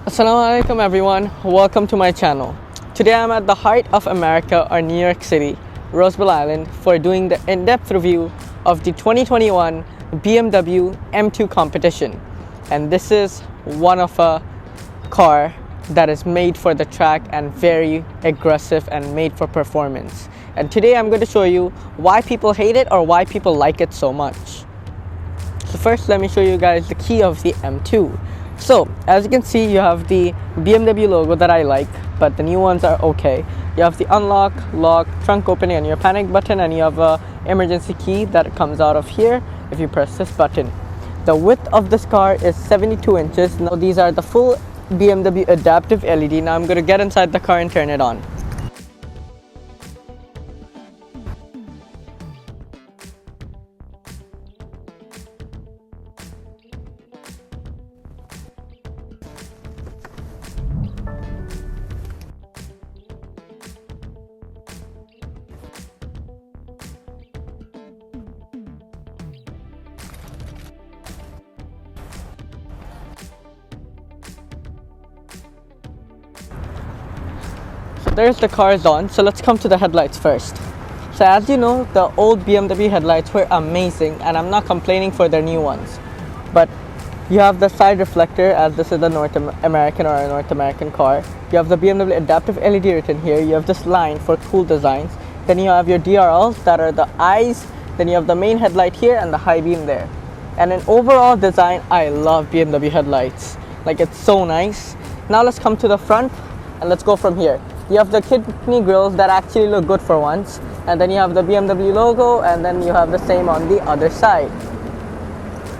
Assalamu alaikum everyone, welcome to my channel. Today I'm at the heart of America or New York City, Roosevelt Island, for doing the in-depth review of the 2021 BMW M2 competition. And this is one of a car that is made for the track and very aggressive and made for performance. And today I'm going to show you why people hate it or why people like it so much. So first let me show you guys the key of the M2. So as you can see, you have the BMW logo that I like, but the new ones are okay. You have the unlock, lock, trunk opening and your panic button, and you have a emergency key that comes out of here if you press this button. The width of this car is 72 inches. Now these are the full BMW adaptive LED. Now I'm going to get inside the car and turn it on. There's the cars on, so let's come to the headlights first. So as you know, the old BMW headlights were amazing and I'm not complaining for their new ones, but you have the side reflector, as this is a North American car. You have the BMW adaptive LED written here. You have this line for cool designs. Then you have your DRLs that are the eyes. Then you have the main headlight here and the high beam there. And in overall design, I love BMW headlights. Like, it's so nice. Now let's come to the front and let's go from here. You have the kidney grills that actually look good for once, and then you have the BMW logo, and then you have the same on the other side.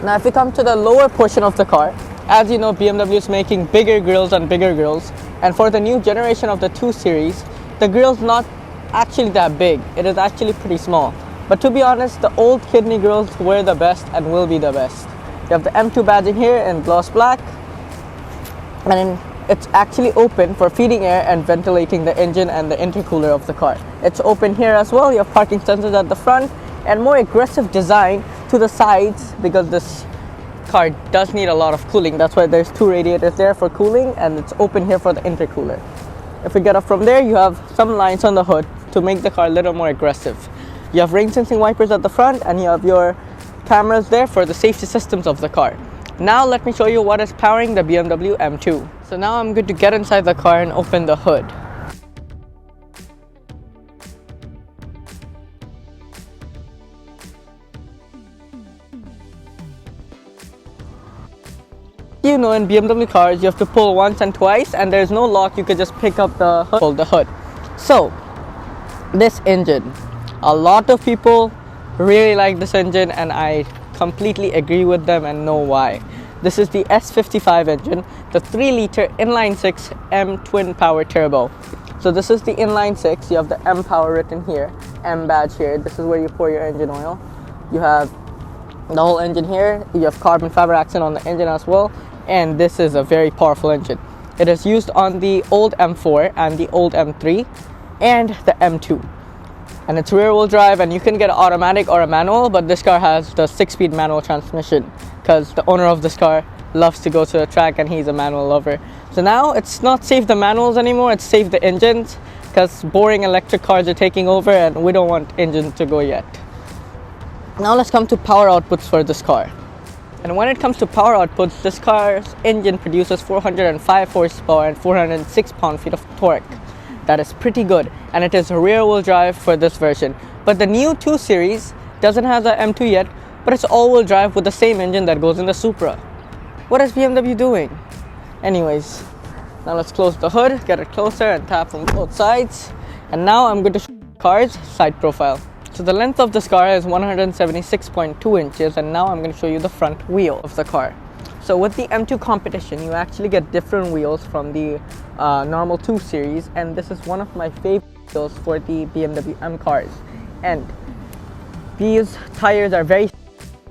Now if we come to the lower portion of the car, as you know, BMW is making bigger grills and bigger grills, and for the new generation of the 2 Series, the grill's not actually that big. It is actually pretty small. But to be honest, the old kidney grills were the best and will be the best. You have the M2 badging here in gloss black, and it's actually open for feeding air and ventilating the engine and the intercooler of the car. It's open here as well. You have parking sensors at the front and more aggressive design to the sides, because this car does need a lot of cooling. That's why there's 2 radiators there for cooling, and it's open here for the intercooler. If we get up from there, you have some lines on the hood to make the car a little more aggressive. You have rain sensing wipers at the front, and you have your cameras there for the safety systems of the car. Now let me show you what is powering the BMW M2. So now I'm going to get inside the car and open the hood. You know, in BMW cars, you have to pull once and twice, and there's no lock. You could just pick up the hood, pull the hood. So this engine, a lot of people really like this engine, and I completely agree with them and know why. This is the S55 engine, the 3-liter inline-6 M twin power turbo. So this is the inline-6. You have the M power written here, M badge here. This is where you pour your engine oil. You have the whole engine here. You have carbon fiber accent on the engine as well, and this is a very powerful engine. It is used on the old M4 and the old M3 and the M2. And it's rear-wheel drive, and you can get an automatic or a manual, but this car has the 6-speed manual transmission because the owner of this car loves to go to the track and he's a manual lover. So now it's not save the manuals anymore, it's save the engines, because boring electric cars are taking over and we don't want engines to go yet. Now let's come to power outputs for this car. And when it comes to power outputs, this car's engine produces 405 horsepower and 406 pound-feet of torque. That is pretty good, and it is rear-wheel drive for this version. But the new 2 Series doesn't have the M2 yet, but it's all-wheel drive with the same engine that goes in the Supra. What is BMW doing? Anyways, now let's close the hood, get it closer, and tap from both sides. And now I'm going to show the car's side profile. So the length of this car is 176.2 inches, and now I'm going to show you the front wheel of the car. So with the M2 competition, you actually get different wheels from the normal 2 Series, and this is one of my favorite wheels for the BMW M cars. And these tires are very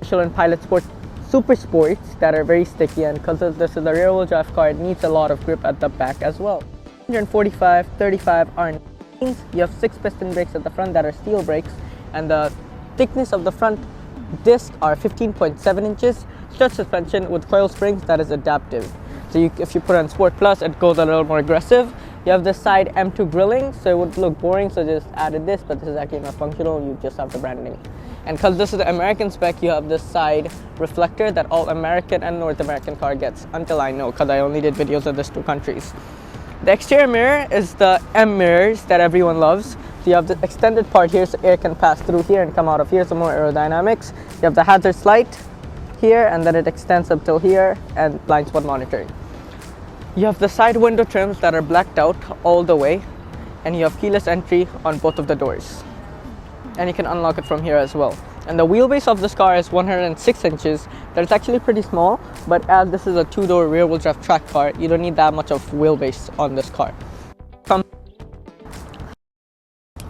special in Pilot Sport Super Sports that are very sticky, and because this is a rear-wheel drive car, it needs a lot of grip at the back as well. 145, 35 are you have 6 piston brakes at the front that are steel brakes, and the thickness of the front disc are 15.7 inches. Stretch suspension with coil springs that is adaptive. So if you put on Sport Plus, it goes a little more aggressive. You have this side M2 grilling, so it would look boring, so just added this, but this is actually not functional. You just have the branding. And because this is the American spec, you have this side reflector that all American and North American car gets, until I know, because I only did videos of these two countries. The exterior mirror is the M mirrors that everyone loves. So you have the extended part here, so air can pass through here and come out of here, so more aerodynamics. You have the hazards light here, and then it extends up till here, and blind spot monitoring. You have the side window trims that are blacked out all the way, and you have keyless entry on both of the doors. And you can unlock it from here as well. And the wheelbase of this car is 106 inches. That's actually pretty small, but as this is a two-door rear-wheel drive track car, you don't need that much of wheelbase on this car.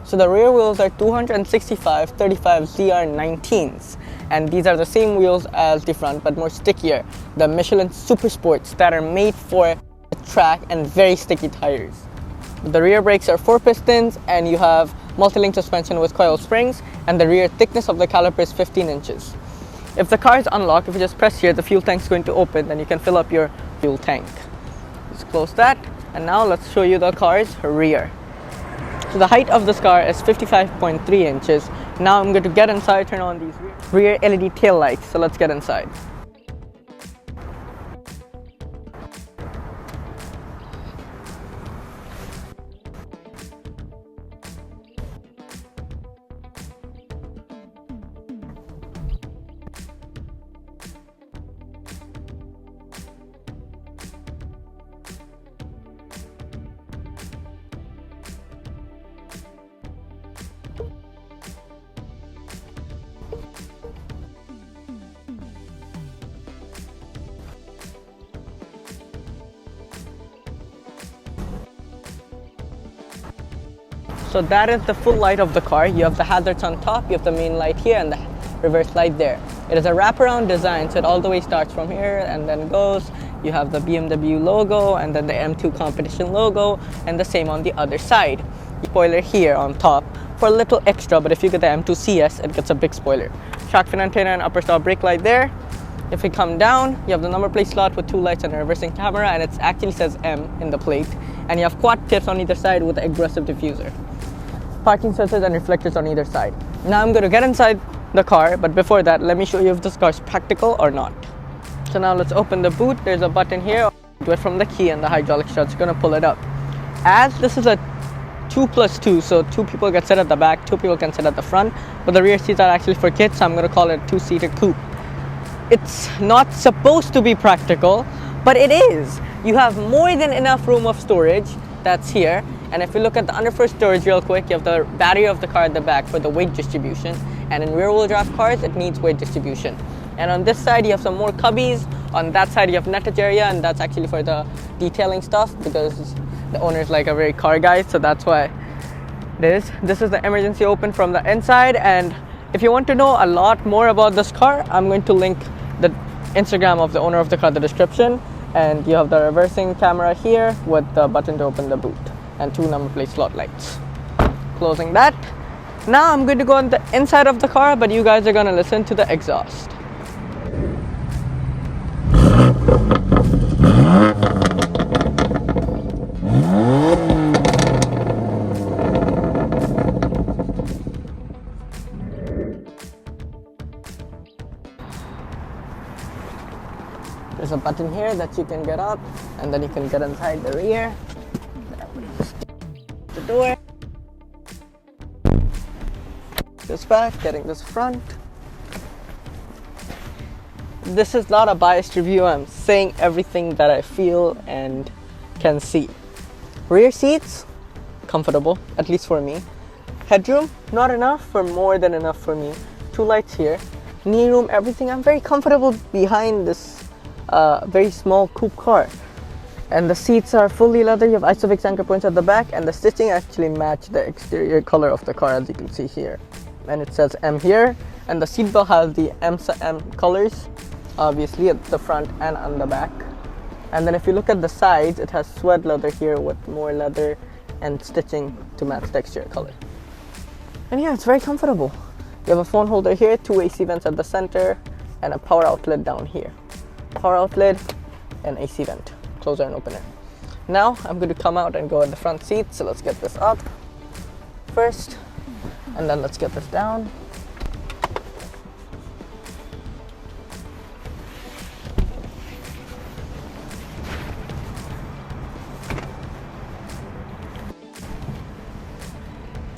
So the rear wheels are 265 35 ZR19s, and these are the same wheels as the front but more stickier, the Michelin Super Sports that are made for track and very sticky tires. The rear brakes are 4 pistons, and you have multi-link suspension with coil springs, and the rear thickness of the caliper is 15 inches. If the car is unlocked, if you just press here, the fuel tank is going to open, then you can fill up your fuel tank. Let's close that, and now let's show you the car's rear. So the height of this car is 55.3 inches. Now I'm going to get inside, turn on these rear LED tail lights. So let's get inside. So that is the full light of the car. You have the hazards on top, you have the main light here, and the reverse light there. It is a wraparound design, so it all the way starts from here and then goes. You have the BMW logo, and then the M2 competition logo, and the same on the other side. Spoiler here on top for a little extra, but if you get the M2 CS, it gets a big spoiler. Shark fin antenna and upper stop brake light there. If we come down, you have the number plate slot with 2 lights and a reversing camera, and it actually says M in the plate. And you have quad tips on either side with the aggressive diffuser. Parking sensors and reflectors on either side. Now I'm going to get inside the car, but before that, let me show you if this car is practical or not. So now let's open the boot. There's a button here. Do it from the key, and the hydraulic strut's going to pull it up. As this is a 2+2, so 2 people can sit at the back, 2 people can sit at the front, but the rear seats are actually for kids, so I'm going to call it a 2-seater coupe. It's not supposed to be practical, but it is. You have more than enough room of storage that's here. And if you look at the underfoot storage real quick, you have the battery of the car at the back for the weight distribution. And in rear-wheel drive cars, it needs weight distribution. And on this side, you have some more cubbies. On that side, you have nettage area, and that's actually for the detailing stuff, because the owner is like a very car guy, so that's why it is. This is the emergency open from the inside. And if you want to know a lot more about this car, I'm going to link the Instagram of the owner of the car in the description. And you have the reversing camera here with the button to open the boot, and 2 number plate slot lights. Closing that. Now I'm going to go on the inside of the car, but you guys are going to listen to the exhaust. There's a button here that you can get up, and then you can get inside the rear. The door. This back, getting this front. This is not a biased review. I'm saying everything that I feel and can see. Rear seats, comfortable, at least for me. Headroom, not enough, for more than enough for me. 2 lights here. Knee room, everything. I'm very comfortable behind this very small coupe car. And the seats are fully leather. You have Isofix anchor points at the back, and the stitching actually match the exterior color of the car, as you can see here. And it says M here, and the seatbelt has the M colors, obviously at the front and on the back. And then if you look at the sides, it has sweat leather here with more leather and stitching to match the exterior color. And yeah, it's very comfortable. You have a phone holder here, 2 AC vents at the center, and a power outlet down here. Power outlet and AC vent. closer and open it. Now I'm going to come out and go in the front seat. So let's get this up first, and then let's get this down.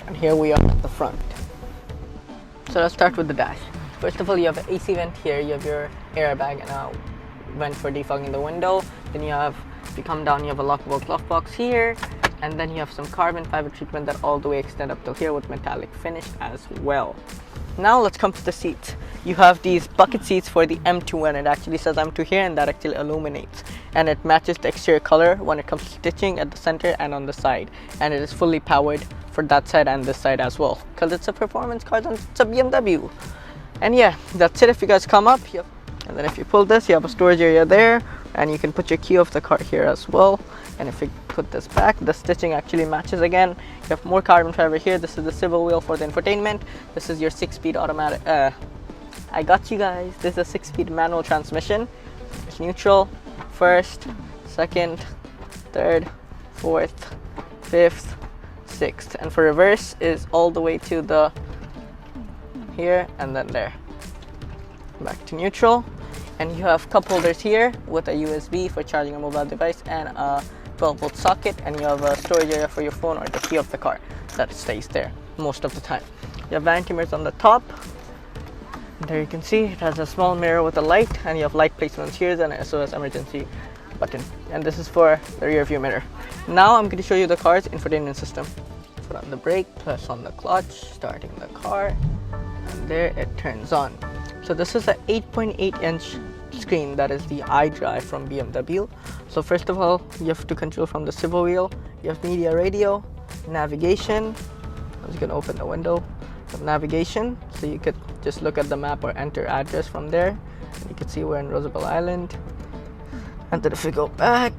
And here we are at the front. So let's start with the dash. First of all, you have an AC vent here, you have your airbag and a vent for defogging the window. Then you have, if you come down, you have a lockable glove box here, and then you have some carbon fiber treatment that all the way extend up till here with metallic finish as well. Now let's come to the seats. You have these bucket seats for the M2, and it actually says M2 here, and that actually illuminates, and it matches the exterior color when it comes to stitching at the center and on the side, and it is fully powered for that side and this side as well, because it's a performance car and it's a BMW. And yeah, that's it. If you guys come up, yep, and then if you pull this, you have a storage area there, and you can put your key of the car here as well. And if you put this back, the stitching actually matches again. You have more carbon fiber here. This is the swivel wheel for the infotainment. This is your 6-speed automatic, I got you guys, this is a 6-speed manual transmission. It's neutral, first, second, third, fourth, fifth, sixth, and for reverse is all the way to the here and then there. Back to neutral, and you have cup holders here with a USB for charging a mobile device and a 12-volt socket, and you have a storage area for your phone or the key of the car that stays there most of the time. You have vanity mirrors on the top. There you can see it has a small mirror with a light, and you have light placements here and an SOS emergency button, and this is for the rear view mirror. Now I'm going to show you the car's infotainment system. Put on the brake, press on the clutch, starting the car, and there it turns on. So this is an 8.8-inch screen, that is the iDrive from BMW. So first of all, you have to control from the swivel wheel. You have media, radio, navigation. I'm just going to open the window. Navigation, so you could just look at the map or enter address from there. You can see we're in Roosevelt Island. And then if we go back,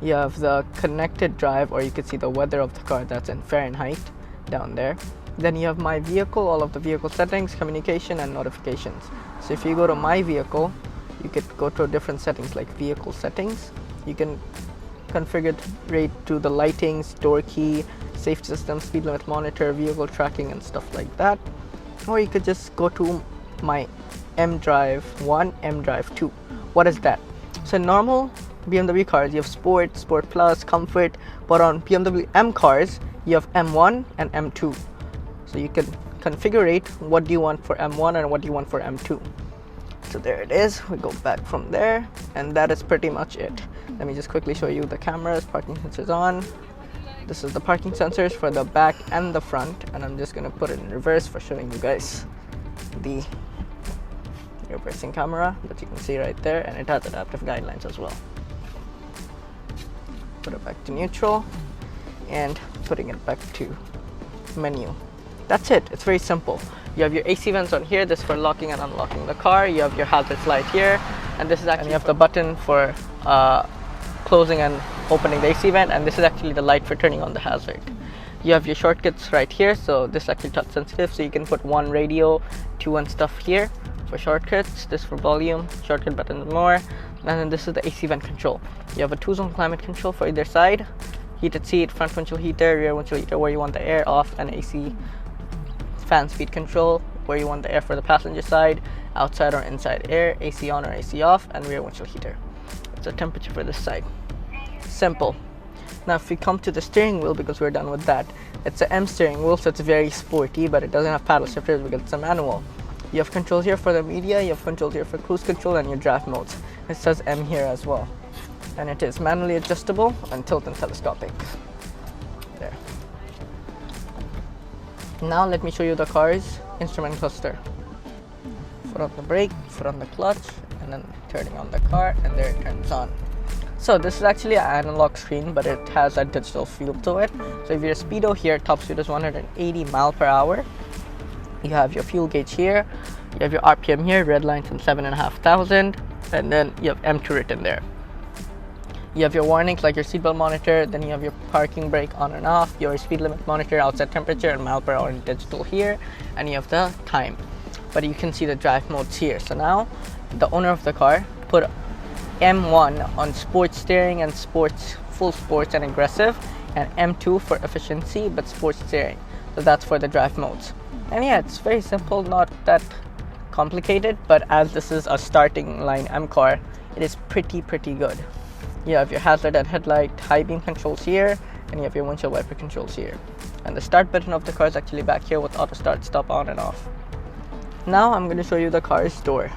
you have the connected drive, or you could see the weather of the car, that's in Fahrenheit down there. Then you have my vehicle, all of the vehicle settings, communication and notifications. So if you go to my vehicle, you could go to different settings like vehicle settings. You can configure it to the lightings, door key, safety system, speed limit monitor, vehicle tracking and stuff like that. Or you could just go to my M-Drive 1, M-Drive 2. What is that? So normal BMW cars, you have Sport, Sport Plus, Comfort, but on BMW M cars, you have M1 and M2. So you can configure it, what do you want for M1 and what do you want for M2. So there it is, we go back from there, and that is pretty much it. Let me just quickly show you the cameras, parking sensors on. This is the parking sensors for the back and the front, and I'm just going to put it in reverse for showing you guys the reversing camera that you can see right there, and it has adaptive guidelines as well. Put it back to neutral and putting it back to menu. That's it, it's very simple. You have your AC vents on here, this is for locking and unlocking the car. You have your hazards light here, and this is actually, and you have the button for closing and opening the AC vent, and this is actually the light for turning on the hazard. You have your shortcuts right here, so this is actually touch sensitive, so you can put 1 radio, 2 and stuff here for shortcuts, this for volume, shortcut buttons more, and then this is the AC vent control. You have a 2-zone climate control for either side, heated seat, front windshield heater, rear windshield heater where you want the air off, and AC fan speed control where you want the air for the passenger side, outside or inside air, AC on or AC off, and rear windshield heater. It's a temperature for this side. Simple. Now if we come to the steering wheel, because we're done with that, it's an M steering wheel, so it's very sporty, but it doesn't have paddle shifters because it's a manual. You have controls here for the media, you have controls here for cruise control and your draft modes. It says M here as well, and it is manually adjustable and tilt and telescopic. There. Now let me show you the car's instrument cluster. Foot on the brake, foot on the clutch, and then turning on the car, and there it turns on. So this is actually an analog screen, but it has a digital feel to it. So if your speedo here, top speed is 180 miles per hour. You have your fuel gauge here, you have your RPM here, red line from 7,500, and then you have M2 written there. You have your warnings like your seatbelt monitor, then you have your parking brake on and off, your speed limit monitor, outside temperature and mile per hour in digital here, and you have the time. But you can see the drive modes here. So now the owner of the car put M1 on sports steering and sports, full sports and aggressive, and M2 for efficiency but sports steering. So that's for the drive modes. And yeah, it's very simple, not that complicated, but as this is a starting line M car, it is pretty good. You have your hazard and headlight high beam controls here, and you have your windshield wiper controls here. And the start button of the car is actually back here with auto start, stop, on and off. Now I'm going to show you the car's door.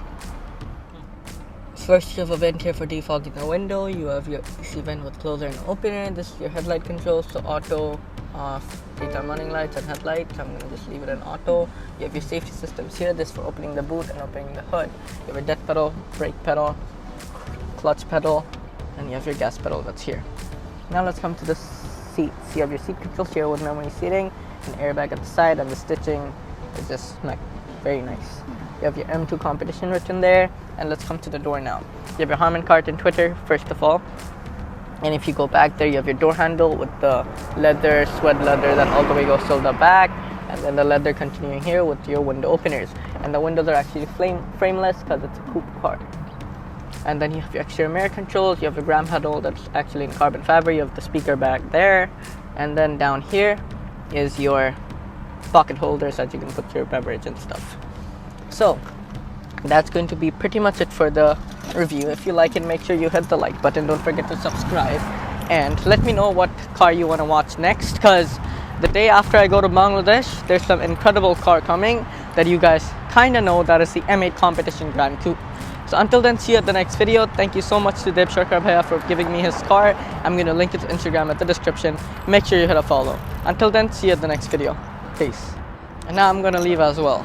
First, you have a vent here for defogging the window. You have your AC vent with closer and opener. This is your headlight controls, so auto, off, daytime running lights and headlights. I'm going to just leave it in auto. You have your safety systems here. This for opening the boot and opening the hood. You have your death pedal, brake pedal, clutch pedal, and you have your gas pedal that's here. Now let's come to the seats. You have your seat controls here with memory seating, an airbag at the side, and the stitching is just like very nice. You have your M2 competition written there, and let's come to the door now. You have your Harman Kardon Twitter first of all, and if you go back there, you have your door handle with the leather, sweat leather that all the way goes till the back, and then the leather continuing here with your window openers. And the windows are actually frameless because it's a coupe car. And then you have your exterior mirror controls. You have your gram pedal that's actually in carbon fiber. You have the speaker back there, and then down here is your pocket holders that you can put your beverage and stuff. So that's going to be pretty much it for the review. If you like it, make sure you hit the like button. Don't forget to subscribe, and let me know what car you want to watch next, because the day after I go to Bangladesh, there's some incredible car coming that you guys kind of know. That is the M8 Competition Grand Coupe. So until then, see you at the next video. Thank you so much to Deb Sharkar Bhaiya for giving me his car. I'm going to link his Instagram at the description. Make sure you hit a follow. Until then, see you at the next video. Peace. And now I'm going to leave as well.